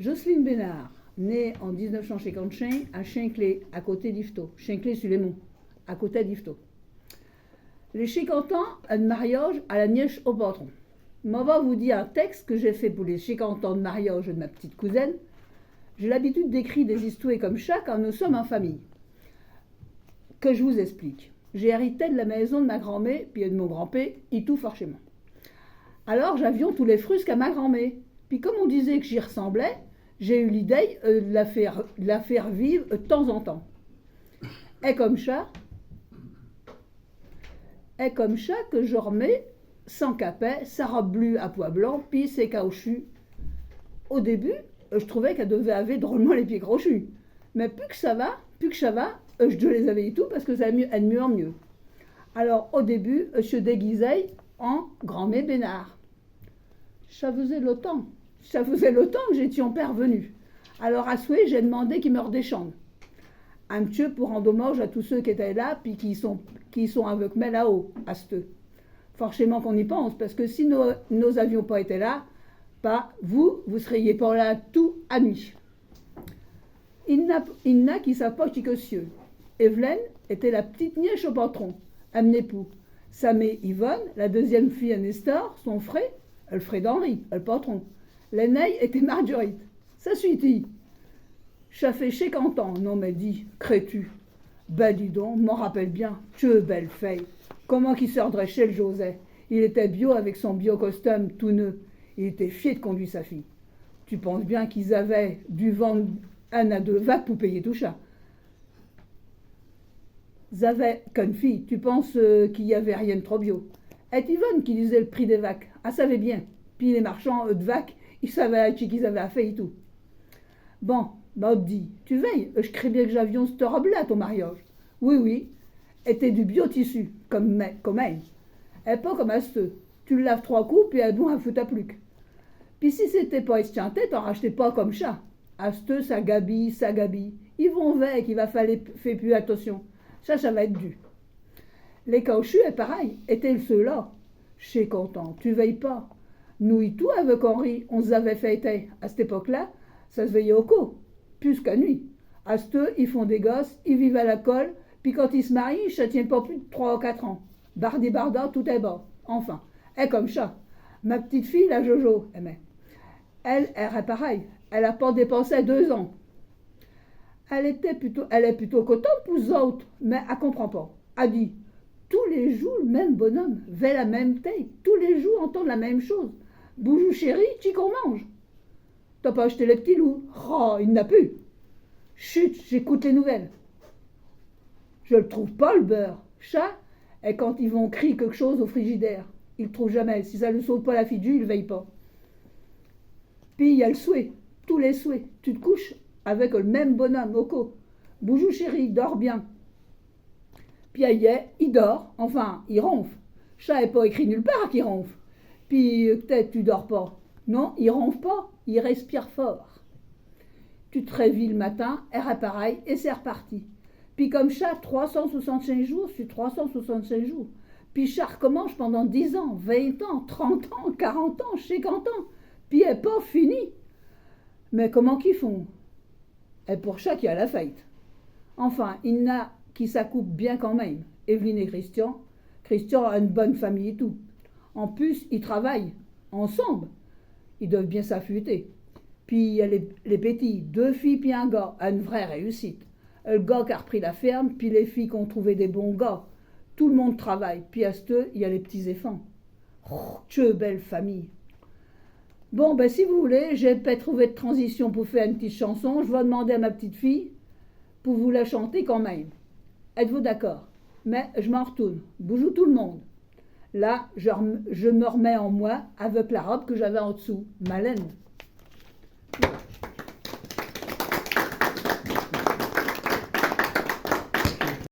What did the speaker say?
Jocelyne Bénard, née en 1955 à Chinclé, à côté d'Yvetot. Chinclé-sur-les-Monts, à côté d'Yvetot. Les 50 ans, un mariage à la nièce au patron. Moi, va vous dire un texte que j'ai fait pour les 50 ans de mariage de ma petite cousine. J'ai l'habitude d'écrire des histoires comme ça quand nous sommes en famille. Que je vous explique. J'ai hérité de la maison de ma grand-mère, puis de mon grand-père, et tout forcément. Alors, j'avions tous les frusques à ma grand-mère. Puis comme on disait que j'y ressemblais, j'ai eu l'idée de la faire vivre de temps en temps. Et comme ça que je remets sans capet, sa robe bleue à pois blancs, puis ses caoutchoucs. Au début, je trouvais qu'elle devait avoir drôlement les pieds crochus. Mais plus que ça va, je les avais et tout parce que ça allait de mieux en mieux. Alors au début, je se déguisais en grand-mère Bénard. Ça faisait longtemps que j'étais pervenu. Alors à souhait, j'ai demandé qu'il me redescende. Un petit pour rendre hommage à tous ceux qui étaient là, puis qui sont avec moi là-haut, à ce. Forcément qu'on y pense, parce que si nos avions pas été là, vous seriez pas là tout à nuit. Il n'a qui s'approche que cieux. Evelyne était la petite nièce au patron, à mon époux. Sa mère Yvonne, la deuxième fille à Nestor, son frère, Alfred Henri, le patron. L'aînée était Marguerite. Ça suit-il. Ça fait 50 ans, non mais dit, crées-tu. Ben dis donc, m'en rappelle bien, tu belle fille. Comment qu'il se redressait le José. Il était bio avec son bio-costume tout neuf. Il était fier de conduire sa fille. Tu penses bien qu'ils avaient dû vendre 1 à 2 vagues pour payer tout ça. Ils avaient qu'une fille, tu penses qu'il n'y avait rien de trop bio. Et Yvonne qui disait le prix des vagues, elle savait bien. Puis les marchands de vagues, ils savaient à qui qu'ils avaient affaire et tout. Bon, on dit, tu veilles, je crée bien que j'avions cette robe-là à ton mariage. Oui, était du bio-tissu, comme elle. Et pas comme à ceux. Tu le laves 3 coups, puis elle doit foutre à pluc. Puis si c'était pas esquinté, t'en rachetais pas comme ça. À ceux, ça gabille. Ils vont vers qu'il va falloir faire plus attention. Ça va être dû. Les caoutchoucs, pareil, étaient ceux-là. Je suis content, tu veilles pas. Nous et tout, avec Henri, on s'avait fêté. À cette époque-là, ça se veillait au co, plus qu'à nuit. À ceux, ils font des gosses, ils vivent à la colle, puis quand ils se marient, ça tient pas plus de 3 ou 4 ans. Bardi barda, tout est bas. Enfin, et comme ça. Ma petite fille, la Jojo, elle est pareille. Elle a pas dépensé 2 ans. Elle est plutôt contente pour les autres, mais elle comprend pas. Elle dit, tous les jours, le même bonhomme, fait la même tête, tous les jours, entend la même chose. Boujou chéri, tu qu'on mange. T'as pas acheté les petits loups? Oh, il n'a plus. Chut, j'écoute les nouvelles. Je le trouve pas, le beurre. Chat, et quand ils vont crier quelque chose au frigidaire, ils le trouvent jamais. Si ça ne saute pas la fille, il ne veille pas. Puis il y a le souhait, tous les souhaits. Tu te couches avec le même bonhomme, Oko. Boujou chéri, dors bien. Puis il dort, enfin, il ronfle. Chat n'est pas écrit nulle part qu'il ronfle. Puis peut-être tu dors pas. Non, il ronfle pas, il respire fort. Tu te réveilles le matin, et pareil, et c'est reparti. Puis comme chat, 365 jours sur 365 jours. Puis chat recommence pendant 10 ans, 20 ans, 30 ans, 40 ans, 50 ans. Puis elle n'est pas finie. Mais comment qu'ils font? Et pour chat qui a la fête. Enfin, il y en a qui s'accoupent bien quand même. Evelyne et Christian. Christian a une bonne famille et tout. En plus, ils travaillent ensemble. Ils doivent bien s'affûter. Puis il y a les petits, 2 filles puis un gars, une vraie réussite. Le gars qui a repris la ferme, puis les filles qui ont trouvé des bons gars. Tout le monde travaille. Puis à ce il y a les petits enfants. Oh, que belle famille. Bon, ben si vous voulez, j'ai peut-être trouvé de transition pour faire une petite chanson. Je vais demander à ma petite fille pour vous la chanter quand même. Êtes-vous d'accord? Mais je m'en retourne. Bonjour tout le monde. Là, je me remets en moi avec la robe que j'avais en dessous. Malène.